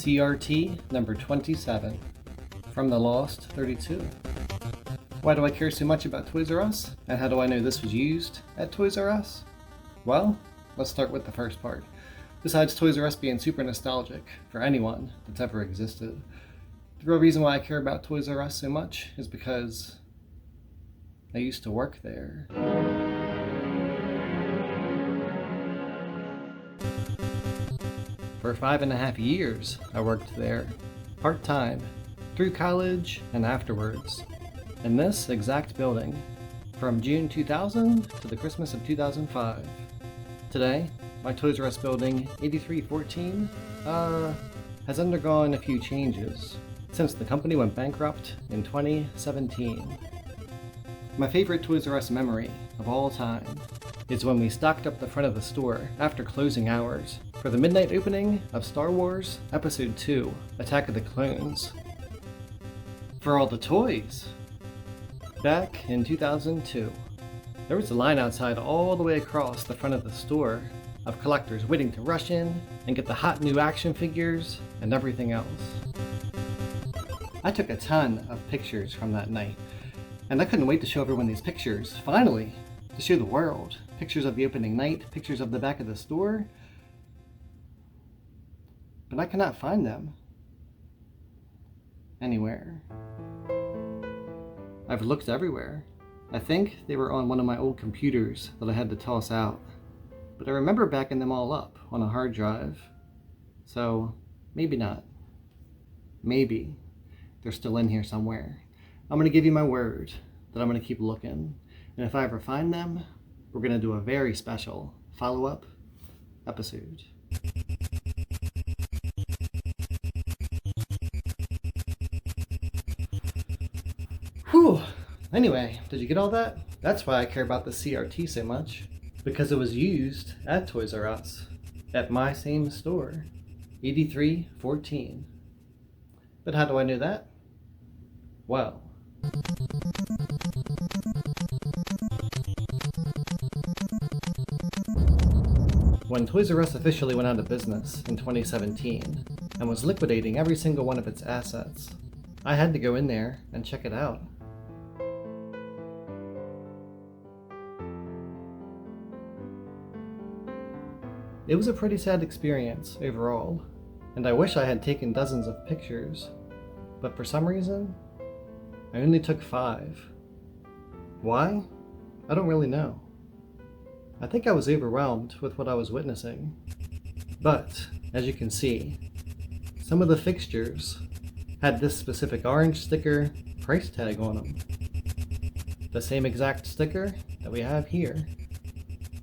CRT number 27 from the Lost 32. Why do I care so much about Toys R Us? And how do I know this was used at Toys R Us? Well, let's start with the first part. Besides Toys R Us being super nostalgic for anyone that's ever existed, the real reason why I care about Toys R Us so much is because I used to work there. For 5.5 years, I worked there, part-time, through college and afterwards, in this exact building, from June 2000 to the Christmas of 2005. Today, my Toys R Us building, 8314, has undergone a few changes since the company went bankrupt in 2017. My favorite Toys R Us memory of all time is when we stocked up the front of the store after closing hours for the midnight opening of Star Wars Episode 2, Attack of the Clones. For all the toys! Back in 2002, there was a line outside all the way across the front of the store of collectors waiting to rush in and get the hot new action figures and everything else. I took a ton of pictures from that night, and I couldn't wait to show everyone these pictures, finally, to show the world. Pictures of the opening night, pictures of the back of the store, but I cannot find them anywhere. I've looked everywhere. I think they were on one of my old computers that I had to toss out, but I remember backing them all up on a hard drive, so maybe not. Maybe they're still in here somewhere. I'm gonna give you my word that I'm gonna keep looking, and if I ever find them, we're gonna do a very special follow-up episode. Whew! Anyway, did you get all that? That's why I care about the CRT so much. Because it was used at Toys R Us. At my same store. 8314. But how do I know that? Well. When Toys R Us officially went out of business in 2017 and was liquidating every single one of its assets, I had to go in there and check it out. It was a pretty sad experience overall, and I wish I had taken dozens of pictures, but for some reason, I only took 5. Why? I don't really know. I think I was overwhelmed with what I was witnessing. But, as you can see, some of the fixtures had this specific orange sticker price tag on them. The same exact sticker that we have here.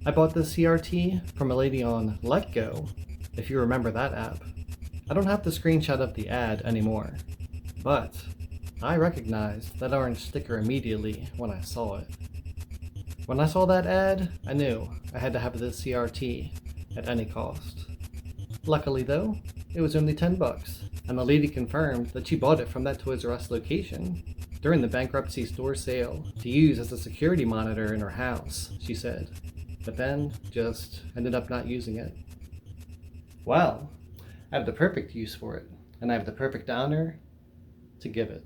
I bought this CRT from a lady on LetGo, if you remember that app. I don't have the screenshot of the ad anymore, but I recognized that orange sticker immediately when I saw it. When I saw that ad, I knew I had to have this CRT at any cost. Luckily though, it was only $10, and the lady confirmed that she bought it from that Toys R Us location during the bankruptcy store sale to use as a security monitor in her house, she said, but then just ended up not using it. Well, I have the perfect use for it, and I have the perfect honor to give it.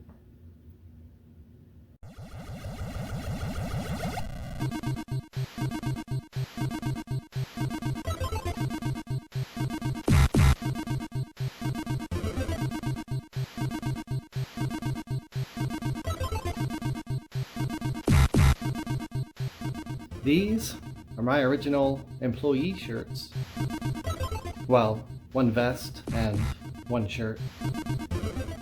These are my original employee shirts. Well, one vest and one shirt.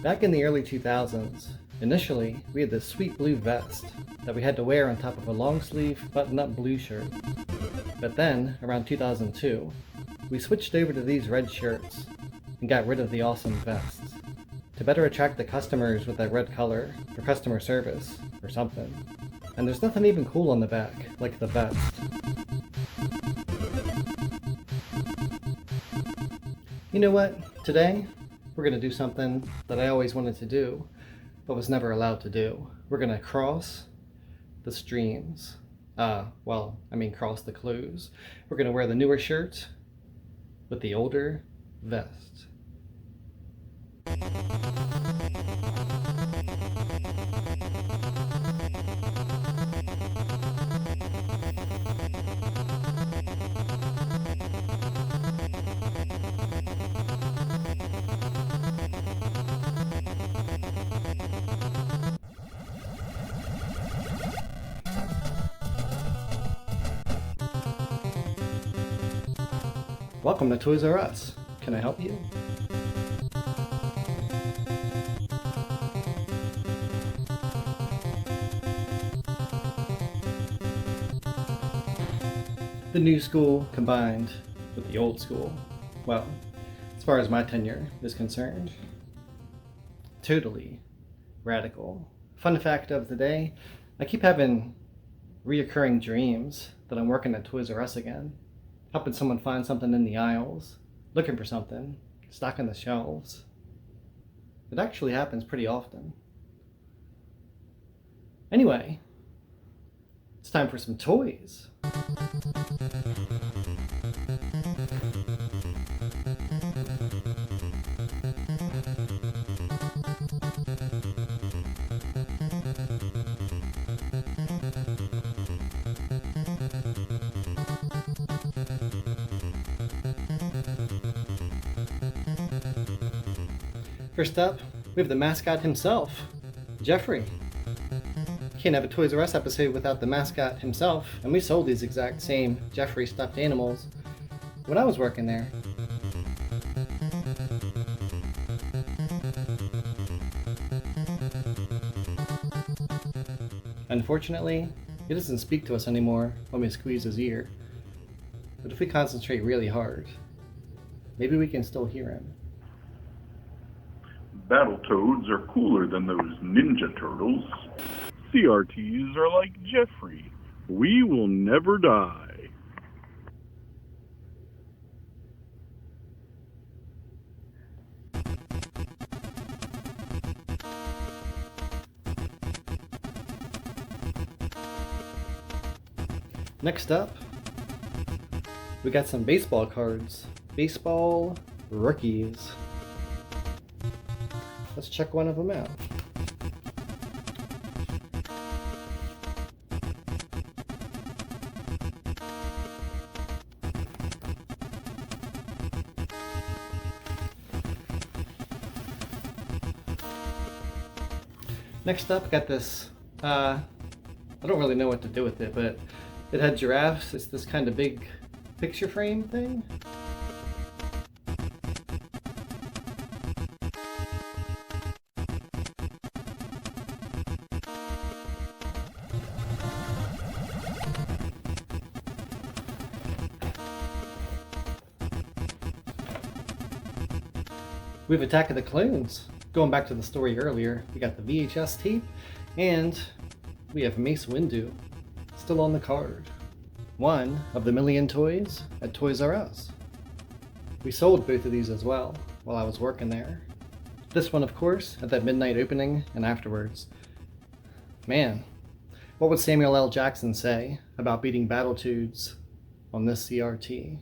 Back in the early 2000s, initially we had this sweet blue vest that we had to wear on top of a long sleeve button-up blue shirt. But then, around 2002, we switched over to these red shirts and got rid of the awesome vests to better attract the customers with that red color for customer service or something. And there's nothing even cool on the back, like the vest. You know what? Today, we're gonna do something that I always wanted to do, but was never allowed to do. We're gonna cross the streams. Cross the clothes. We're gonna wear the newer shirt with the older vest. Welcome to Toys R Us. Can I help you? The new school combined with the old school. Well, as far as my tenure is concerned, totally radical. Fun fact of the day, I keep having reoccurring dreams that I'm working at Toys R Us again, helping someone find something in the aisles, looking for something, stocking the shelves. It actually happens pretty often. Anyway, it's time for some toys. First up, we have the mascot himself, Jeffrey. Can't have a Toys R Us episode without the mascot himself, and we sold these exact same Jeffrey stuffed animals when I was working there. Unfortunately, he doesn't speak to us anymore when we squeeze his ear, but if we concentrate really hard, maybe we can still hear him. Battletoads are cooler than those Ninja Turtles. CRTs are like Jeffrey. We will never die. Next up, we got some baseball cards. Baseball rookies. Let's check one of them out. Next up, got this, I don't really know what to do with it, but it had giraffes. It's this kind of big picture frame thing. We have Attack of the Clones. Going back to the story earlier, we got the VHS tape, and we have Mace Windu still on the card. One of the million toys at Toys R Us. We sold both of these as well while I was working there. This one, of course, at that midnight opening and afterwards. Man, what would Samuel L. Jackson say about beating Battletoads on this CRT?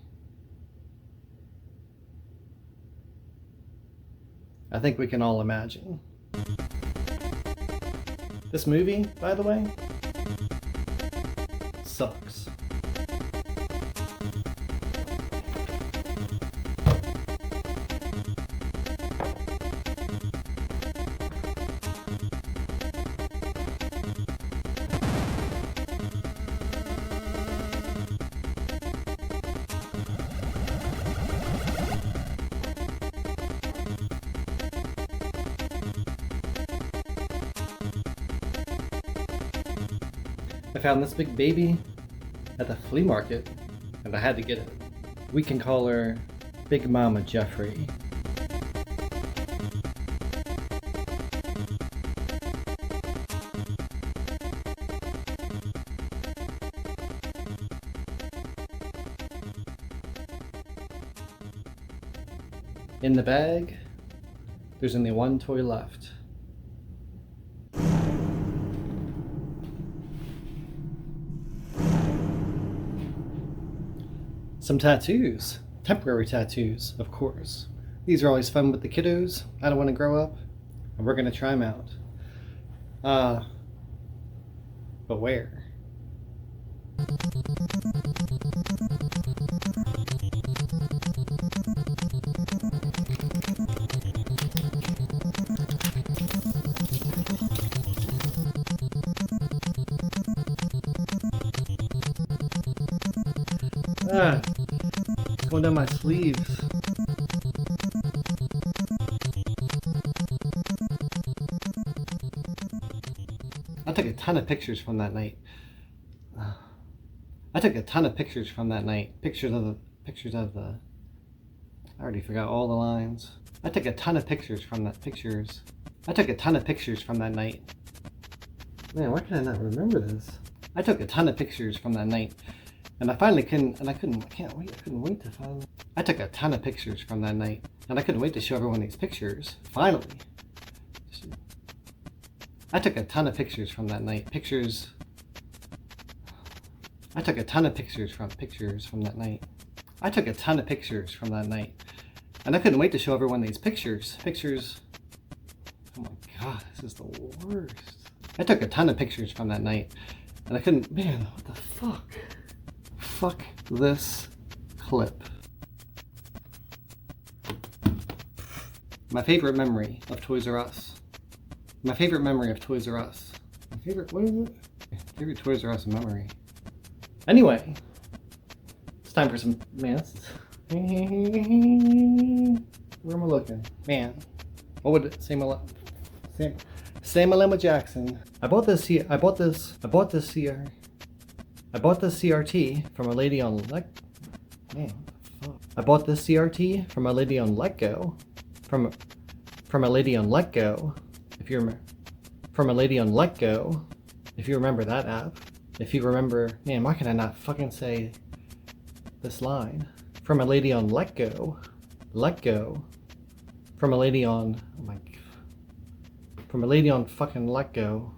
I think we can all imagine. This movie, by the way, sucks. I found this big baby at the flea market, and I had to get it. We can call her Big Mama Jeffrey. In the bag, there's only one toy left. Some tattoos. Temporary tattoos, of course. These are always fun with the kiddos. I don't want to grow up. And we're gonna try them out. But where? It's going down my sleeves. I took a ton of pictures from that night. Pictures of the. I already forgot all the lines. I took a ton of pictures from that night. Man, why can I not remember this? I took a ton of pictures from that night. And I couldn't wait to finally. I took a ton of pictures from that night, and I couldn't wait to show everyone these pictures. Finally. I took a ton of pictures from that night. I took a ton of pictures from that night. And I couldn't wait to show everyone these pictures. Oh my god, this is the worst. I took a ton of pictures from that night, and I couldn't. Man, what the fuck? Fuck this clip. My favorite memory of Toys R Us. What is it? Favorite Toys R Us memory. Anyway, it's time for some, man. Where am I looking? Man, what would it, Samuel Jackson. I bought this CRT from a lady on I bought this CRT from a lady on LetGo. If you remember that app. If you remember, man, why can I not fucking say this line? From a lady on LetGo. From a lady on fucking LetGo.